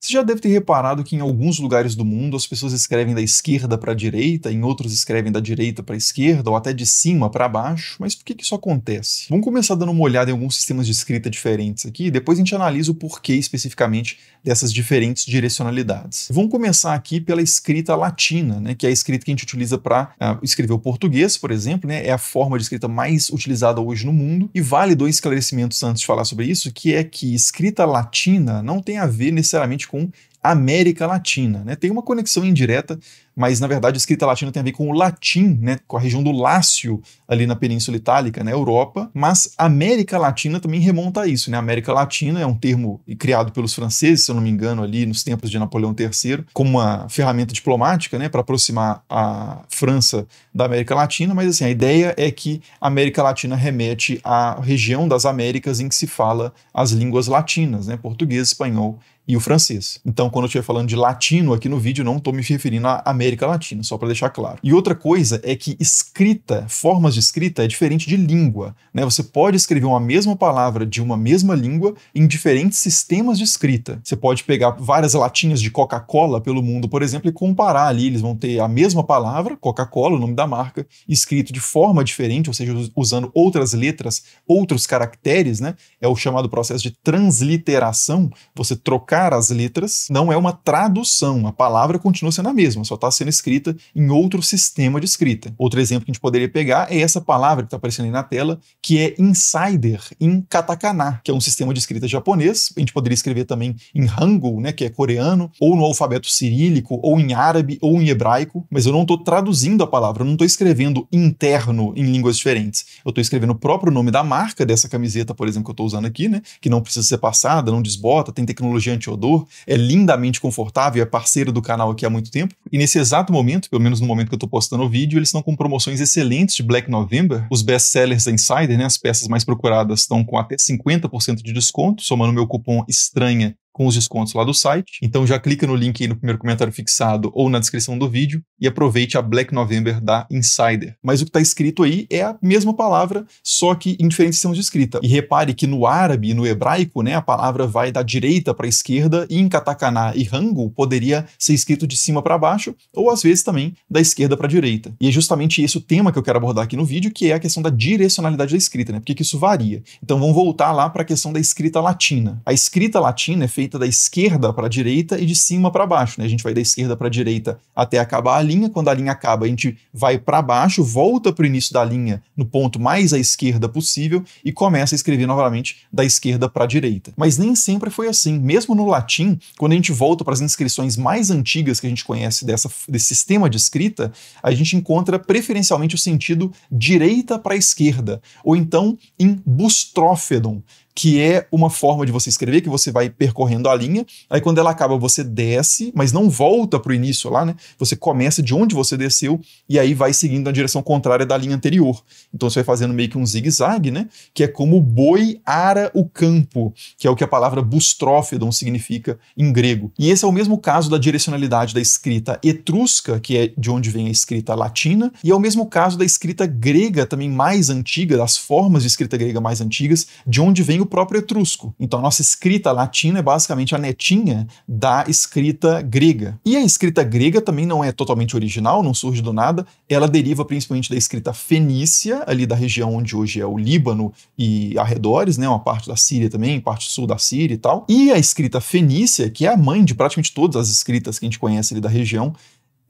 Você já deve ter reparado que em alguns lugares do mundo as pessoas escrevem da esquerda para a direita, em outros escrevem da direita para a esquerda, ou até de cima para baixo. Mas por que isso acontece? Vamos começar dando uma olhada em alguns sistemas de escrita diferentes aqui, e depois a gente analisa o porquê especificamente dessas diferentes direcionalidades. Vamos começar aqui pela escrita latina, né, que é a escrita que a gente utiliza para escrever o português, por exemplo, né, é a forma de escrita mais utilizada hoje no mundo. E vale dois esclarecimentos antes de falar sobre isso, que é que escrita latina não tem a ver necessariamente com América Latina, né? Tem uma conexão indireta, mas na verdade a escrita latina tem a ver com o latim, né? Com a região do Lácio, ali na Península Itálica, na Europa, mas América Latina também remonta a isso, né? América Latina é um termo criado pelos franceses, se eu não me engano, ali nos tempos de Napoleão III, como uma ferramenta diplomática, né? Para aproximar a França da América Latina, mas assim, a ideia é que a América Latina remete à região das Américas em que se fala as línguas latinas, né? Português, espanhol e o francês. Então, quando eu estiver falando de latino aqui no vídeo, não estou me referindo à América Latina, só para deixar claro. E outra coisa é que escrita, formas de escrita, é diferente de língua, né? Você pode escrever uma mesma palavra de uma mesma língua em diferentes sistemas de escrita. Você pode pegar várias latinhas de Coca-Cola pelo mundo, por exemplo, e comparar ali. Eles vão ter a mesma palavra, Coca-Cola, o nome da marca, escrito de forma diferente, ou seja, usando outras letras, outros caracteres, né? É o chamado processo de transliteração, você trocar as letras, não é uma tradução, a palavra continua sendo a mesma, só está sendo escrita em outro sistema de escrita. Outro exemplo que a gente poderia pegar é essa palavra que está aparecendo aí na tela, que é insider, em katakana, que é um sistema de escrita japonês. A gente poderia escrever também em hangul, né, que é coreano, ou no alfabeto cirílico, ou em árabe, ou em hebraico, mas eu não estou traduzindo a palavra, eu não estou escrevendo interno em línguas diferentes. Eu estou escrevendo o próprio nome da marca dessa camiseta, por exemplo, que eu estou usando aqui, né, que não precisa ser passada, não desbota, tem tecnologia anti-odor, é lindamente confortável, é parceiro do canal aqui há muito tempo. E nesse exato momento, pelo menos no momento que eu estou postando o vídeo, eles estão com promoções excelentes de Black November. Os best-sellers da Insider, né, as peças mais procuradas, estão com até 50% de desconto, somando meu cupom ESTRANHA com os descontos lá do site. Então já clica no link aí no primeiro comentário fixado ou na descrição do vídeo e aproveite a Black November da Insider. Mas o que está escrito aí é a mesma palavra, só que em diferentes sistemas de escrita. E repare que no árabe e no hebraico, né, a palavra vai da direita para a esquerda, e em katakana e hangul poderia ser escrito de cima para baixo, ou às vezes também da esquerda para a direita. E é justamente esse o tema que eu quero abordar aqui no vídeo, que é a questão da direcionalidade da escrita, né? Por que isso varia? Então vamos voltar lá para a questão da escrita latina. A escrita latina é feita da esquerda para a direita e de cima para baixo, né? A gente vai da esquerda para a direita até acabar a linha. Quando a linha acaba, a gente vai para baixo, volta para o início da linha no ponto mais à esquerda possível e começa a escrever novamente da esquerda para a direita. Mas nem sempre foi assim. Mesmo no latim, quando a gente volta para as inscrições mais antigas que a gente conhece desse sistema de escrita, a gente encontra preferencialmente o sentido direita para a esquerda, ou então em bustrófedon, que é uma forma de você escrever, que você vai percorrendo a linha, aí quando ela acaba você desce, mas não volta para o início lá, né? Você começa de onde você desceu e aí vai seguindo na direção contrária da linha anterior. Então você vai fazendo meio que um zigue-zague, né? Que é como o boi ara o campo, que é o que a palavra bustrófedon significa em grego. E esse é o mesmo caso da direcionalidade da escrita etrusca, que é de onde vem a escrita latina, e é o mesmo caso da escrita grega também mais antiga, das formas de escrita grega mais antigas, de onde vem o próprio etrusco. Então a nossa escrita latina é basicamente a netinha da escrita grega. E a escrita grega também não é totalmente original, não surge do nada, ela deriva principalmente da escrita fenícia, ali da região onde hoje é o Líbano e arredores, né, uma parte da Síria também, parte sul da Síria e tal. E a escrita fenícia, que é a mãe de praticamente todas as escritas que a gente conhece ali da região,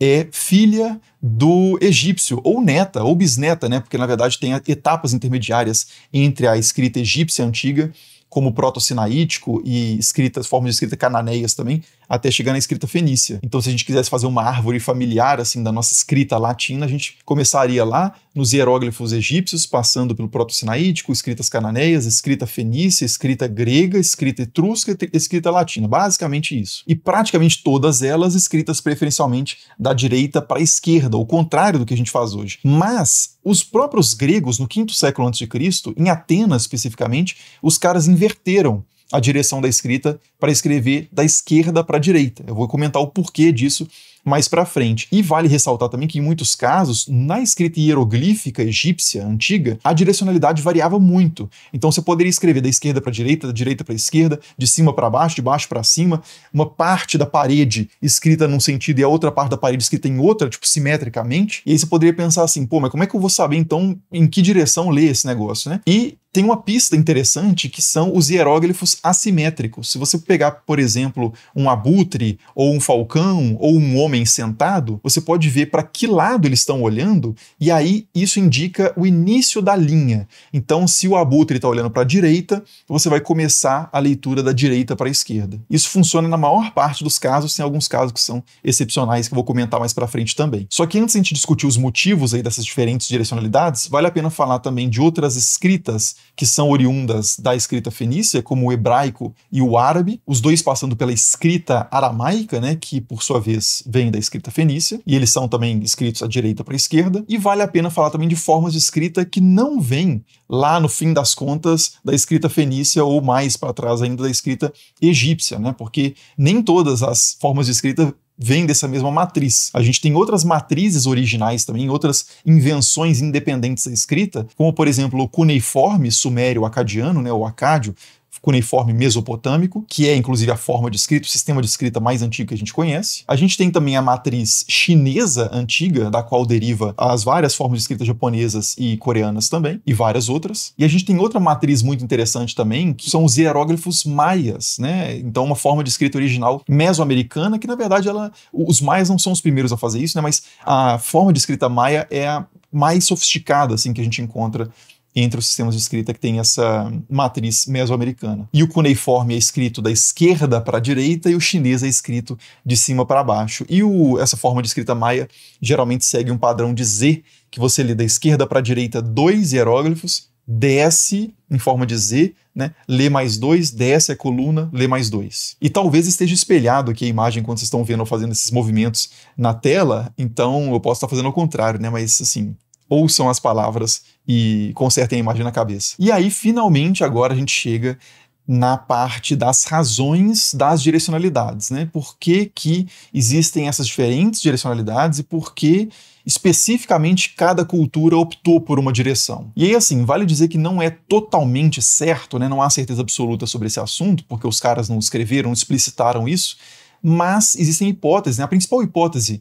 é filha do egípcio, ou neta, ou bisneta, né? Porque na verdade tem etapas intermediárias entre a escrita egípcia antiga, como o proto-sinaítico e formas de escrita cananeias também, até chegar na escrita fenícia. Então, se a gente quisesse fazer uma árvore familiar assim da nossa escrita latina, a gente começaria lá nos hieróglifos egípcios, passando pelo proto-sinaítico, escritas cananeias, escrita fenícia, escrita grega, escrita etrusca e escrita latina. Basicamente isso. E praticamente todas elas escritas preferencialmente da direita para a esquerda, o contrário do que a gente faz hoje. Mas os próprios gregos, no 5º século a.C., em Atenas especificamente, os caras inverteram a direção da escrita para escrever da esquerda para a direita. Eu vou comentar o porquê disso mais para frente. E vale ressaltar também que, em muitos casos, na escrita hieroglífica egípcia antiga, a direcionalidade variava muito. Então você poderia escrever da esquerda para a direita, da direita para a esquerda, de cima para baixo, de baixo para cima, uma parte da parede escrita num sentido e a outra parte da parede escrita em outra, tipo, simetricamente. E aí você poderia pensar assim, pô, mas como é que eu vou saber, então, em que direção ler esse negócio, né? E tem uma pista interessante que são os hieróglifos assimétricos. Se você pegar, por exemplo, um abutre, ou um falcão, ou um homem sentado, você pode ver para que lado eles estão olhando, e aí isso indica o início da linha. Então, se o abutre está olhando para a direita, você vai começar a leitura da direita para a esquerda. Isso funciona na maior parte dos casos, tem alguns casos que são excepcionais, que eu vou comentar mais para frente também. Só que antes de a gente discutir os motivos aí dessas diferentes direcionalidades, vale a pena falar também de outras escritas que são oriundas da escrita fenícia, como o hebraico e o árabe, os dois passando pela escrita aramaica, né, que por sua vez vem da escrita fenícia, e eles são também escritos à direita para a esquerda, e vale a pena falar também de formas de escrita que não vêm lá no fim das contas da escrita fenícia ou mais para trás ainda da escrita egípcia, né, porque nem todas as formas de escrita vem dessa mesma matriz. A gente tem outras matrizes originais também, outras invenções independentes da escrita, como, por exemplo, o cuneiforme sumério-acadiano, né, o acádio, cuneiforme mesopotâmico, que é inclusive a forma de escrita, o sistema de escrita mais antigo que a gente conhece. A gente tem também a matriz chinesa antiga, da qual deriva as várias formas de escrita japonesas e coreanas também, e várias outras. E a gente tem outra matriz muito interessante também, que são os hieróglifos maias, né? Então, uma forma de escrita original mesoamericana, que na verdade os maias não são os primeiros a fazer isso, né? Mas a forma de escrita maia é a mais sofisticada, assim, que a gente encontra entre os sistemas de escrita que tem essa matriz mesoamericana. E o cuneiforme é escrito da esquerda para a direita e o chinês é escrito de cima para baixo. E essa forma de escrita maia geralmente segue um padrão de Z, que você lê da esquerda para a direita 2 hieróglifos, desce em forma de Z, né? Lê mais 2, desce a coluna, lê mais 2. E talvez esteja espelhado aqui a imagem quando vocês estão vendo eu fazendo esses movimentos na tela, então eu posso estar fazendo ao contrário, né? Mas assim, ouçam as palavras e consertem a imagem na cabeça. E aí, finalmente, agora a gente chega na parte das razões das direcionalidades, né? Por que que existem essas diferentes direcionalidades e por que especificamente cada cultura optou por uma direção. E aí, assim, vale dizer que não é totalmente certo, né? Não há certeza absoluta sobre esse assunto, porque os caras não escreveram, não explicitaram isso, mas existem hipóteses, né? A principal hipótese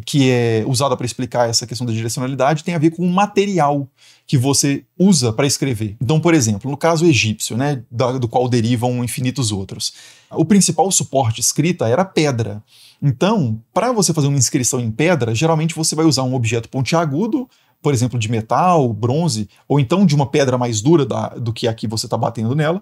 que é usada para explicar essa questão da direcionalidade tem a ver com o material que você usa para escrever. Então, por exemplo, no caso egípcio, né, do qual derivam infinitos outros, o principal suporte de escrita era pedra. Então, para você fazer uma inscrição em pedra, geralmente você vai usar um objeto pontiagudo, por exemplo, de metal, bronze, ou então de uma pedra mais dura do que aqui você está batendo nela,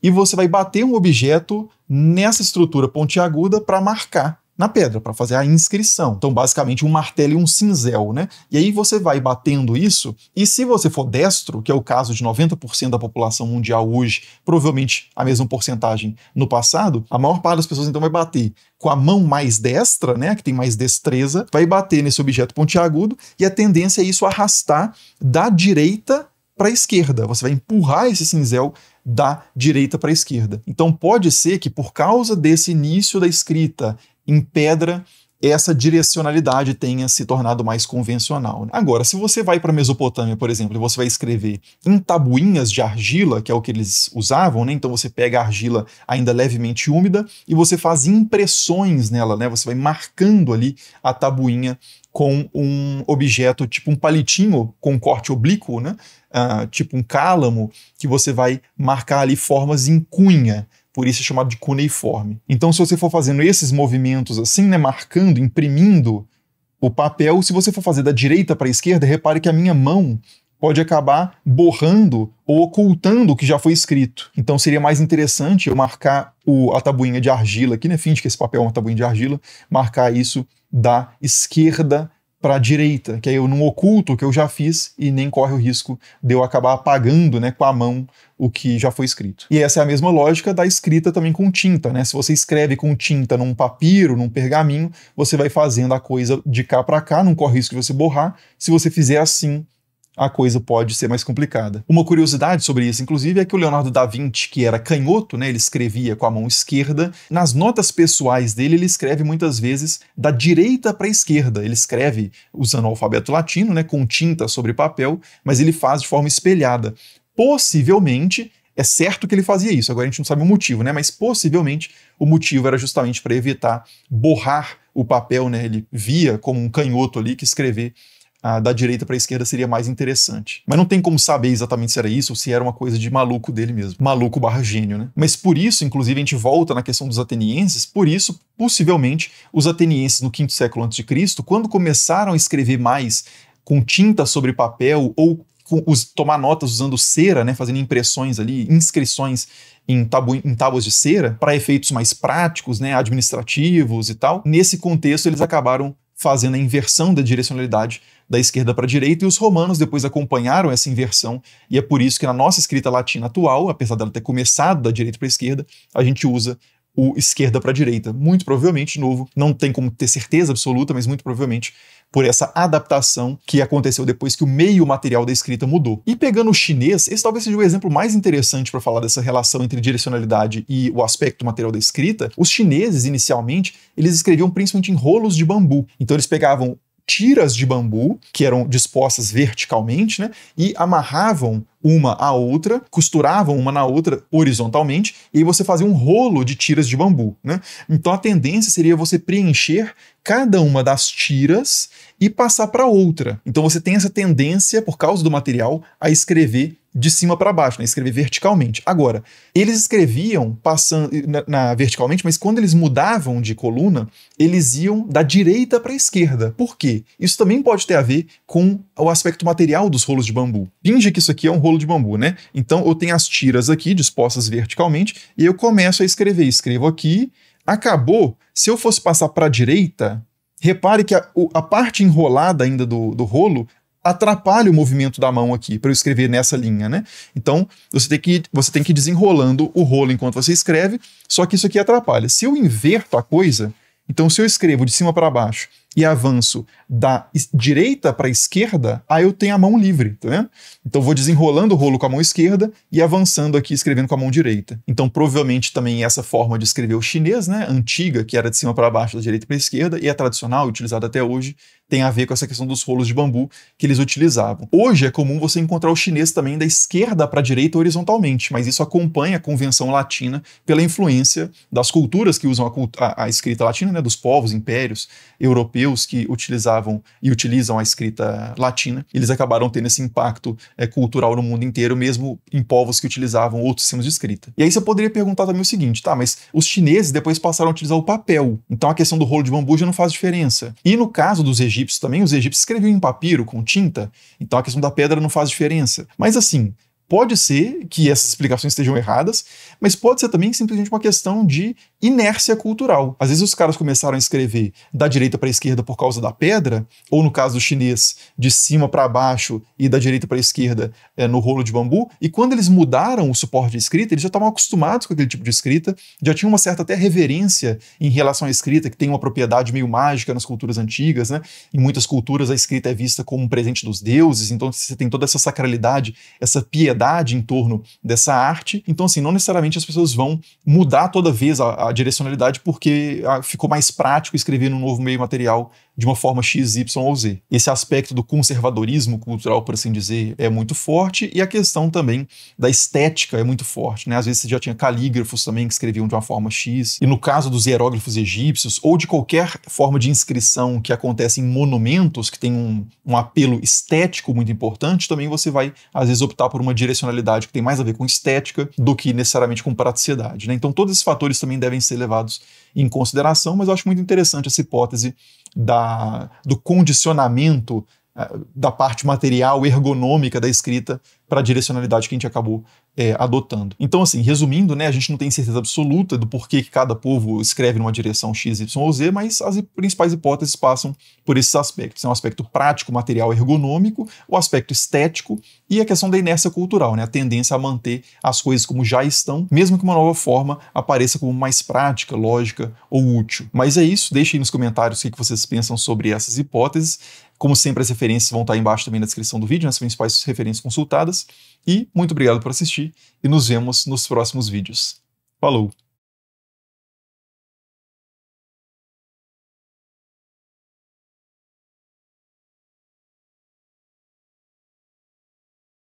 e você vai bater um objeto nessa estrutura pontiaguda para marcar na pedra, para fazer a inscrição. Então, basicamente, um martelo e um cinzel, né? E aí você vai batendo isso, e se você for destro, que é o caso de 90% da população mundial hoje, provavelmente a mesma porcentagem no passado, a maior parte das pessoas então vai bater com a mão mais destra, né, que tem mais destreza, vai bater nesse objeto pontiagudo, e a tendência é isso arrastar da direita para a esquerda. Você vai empurrar esse cinzel da direita para a esquerda. Então pode ser que por causa desse início da escrita em pedra, essa direcionalidade tenha se tornado mais convencional. Agora, se você vai para a Mesopotâmia, por exemplo, e você vai escrever em tabuinhas de argila, que é o que eles usavam, né? Então você pega a argila ainda levemente úmida e você faz impressões nela, né? Você vai marcando ali a tabuinha com um objeto, tipo um palitinho com corte oblíquo, né? Tipo um cálamo, que você vai marcar ali formas em cunha. Por isso é chamado de cuneiforme. Então, se você for fazendo esses movimentos assim, né, marcando, imprimindo o papel, se você for fazer da direita para a esquerda, repare que a minha mão pode acabar borrando ou ocultando o que já foi escrito. Então, seria mais interessante eu marcar a tabuinha de argila aqui, né? Finge que esse papel é uma tabuinha de argila, marcar isso da esquerda para a direita, que aí eu não oculto o que eu já fiz e nem corre o risco de eu acabar apagando, né, com a mão o que já foi escrito. E essa é a mesma lógica da escrita também com tinta, né? Se você escreve com tinta num papiro, num pergaminho, você vai fazendo a coisa de cá para cá, não corre risco de você borrar. Se você fizer assim, a coisa pode ser mais complicada. Uma curiosidade sobre isso, inclusive, é que o Leonardo da Vinci, que era canhoto, né, ele escrevia com a mão esquerda, nas notas pessoais dele, ele escreve muitas vezes da direita para a esquerda. Ele escreve usando o alfabeto latino, né, com tinta sobre papel, mas ele faz de forma espelhada. Possivelmente, é certo que ele fazia isso, agora a gente não sabe o motivo, né, mas possivelmente o motivo era justamente para evitar borrar o papel, né, ele via como um canhoto ali que escrever da direita para a esquerda seria mais interessante. Mas não tem como saber exatamente se era isso ou se era uma coisa de maluco dele mesmo. Maluco barra gênio, né? Mas por isso, inclusive, a gente volta na questão dos atenienses, por isso, possivelmente, os atenienses no quinto século a.C., quando começaram a escrever mais com tinta sobre papel ou tomar notas usando cera, né, fazendo impressões ali, inscrições em tábuas de cera, para efeitos mais práticos, né, administrativos e tal, nesse contexto eles acabaram fazendo a inversão da direcionalidade da esquerda para a direita, e os romanos depois acompanharam essa inversão, e é por isso que na nossa escrita latina atual, apesar dela ter começado da direita para a esquerda, a gente usa o esquerda para a direita. Muito provavelmente, de novo, não tem como ter certeza absoluta, mas muito provavelmente por essa adaptação que aconteceu depois que o meio material da escrita mudou. E pegando o chinês, esse talvez seja o exemplo mais interessante para falar dessa relação entre direcionalidade e o aspecto material da escrita. Os chineses, inicialmente, eles escreviam principalmente em rolos de bambu. Então eles pegavam tiras de bambu, que eram dispostas verticalmente, né, e amarravam uma à outra, costuravam uma na outra horizontalmente, e aí você fazia um rolo de tiras de bambu, né? Então a tendência seria você preencher cada uma das tiras e passar para outra. Então você tem essa tendência, por causa do material, a escrever de cima para baixo, né? Escrever verticalmente. Agora, eles escreviam passando verticalmente, mas quando eles mudavam de coluna, eles iam da direita para a esquerda. Por quê? Isso também pode ter a ver com o aspecto material dos rolos de bambu. Finge que isso aqui é um rolo de bambu, né? Então eu tenho as tiras aqui dispostas verticalmente e eu começo a escrever. Escrevo aqui, acabou. Se eu fosse passar para a direita, repare que a parte enrolada ainda do rolo atrapalha o movimento da mão aqui para eu escrever nessa linha, né? Então você tem que ir desenrolando o rolo enquanto você escreve, só que isso aqui atrapalha. Se eu inverto a coisa, então se eu escrevo de cima para baixo e avanço da direita para a esquerda, aí eu tenho a mão livre, tá vendo? Então eu vou desenrolando o rolo com a mão esquerda e avançando aqui, escrevendo com a mão direita. Então provavelmente também essa forma de escrever o chinês, né, antiga, que era de cima para baixo, da direita para a esquerda, e é tradicional, utilizada até hoje, tem a ver com essa questão dos rolos de bambu que eles utilizavam. Hoje é comum você encontrar o chinês também da esquerda para a direita horizontalmente, mas isso acompanha a convenção latina pela influência das culturas que usam a escrita latina, né, dos povos, impérios europeus que utilizavam e utilizam a escrita latina. Eles acabaram tendo esse impacto cultural no mundo inteiro, mesmo em povos que utilizavam outros sistemas de escrita. E aí você poderia perguntar também o seguinte, tá, mas os chineses depois passaram a utilizar o papel, então a questão do rolo de bambu já não faz diferença. E no caso dos egípcios também, os egípcios escreviam em papiro, com tinta, então a questão da pedra não faz diferença. Mas assim, pode ser que essas explicações estejam erradas, mas pode ser também simplesmente uma questão de inércia cultural. Às vezes os caras começaram a escrever da direita para a esquerda por causa da pedra, ou no caso do chinês, de cima para baixo e da direita para a esquerda no rolo de bambu, e quando eles mudaram o suporte de escrita, eles já estavam acostumados com aquele tipo de escrita, já tinham uma certa até reverência em relação à escrita, que tem uma propriedade meio mágica nas culturas antigas, né? Em muitas culturas a escrita é vista como um presente dos deuses, então você tem toda essa sacralidade, essa piedade em torno dessa arte. Então assim, não necessariamente as pessoas vão mudar toda vez a direcionalidade porque ficou mais prático escrever num novo meio material de uma forma X, Y ou Z. Esse aspecto do conservadorismo cultural, por assim dizer, é muito forte, e a questão também da estética é muito forte, né? Às vezes você já tinha calígrafos também que escreviam de uma forma X, e no caso dos hieróglifos egípcios, ou de qualquer forma de inscrição que acontece em monumentos, que tem um apelo estético muito importante, também você vai, às vezes, optar por uma direcionalidade que tem mais a ver com estética do que necessariamente com praticidade, né? Então todos esses fatores também devem ser levados em consideração, mas eu acho muito interessante essa hipótese do condicionamento da parte material, ergonômica da escrita para a direcionalidade que a gente acabou adotando. Então, assim, resumindo, né, a gente não tem certeza absoluta do porquê que cada povo escreve numa direção X, Y ou Z, mas as principais hipóteses passam por esses aspectos. É um aspecto prático, material, ergonômico, o aspecto estético e a questão da inércia cultural, né, a tendência a manter as coisas como já estão, mesmo que uma nova forma apareça como mais prática, lógica ou útil. Mas é isso, deixem aí nos comentários o que vocês pensam sobre essas hipóteses. Como sempre, as referências vão estar embaixo também na descrição do vídeo, nas principais referências consultadas. E muito obrigado por assistir e nos vemos nos próximos vídeos. Falou!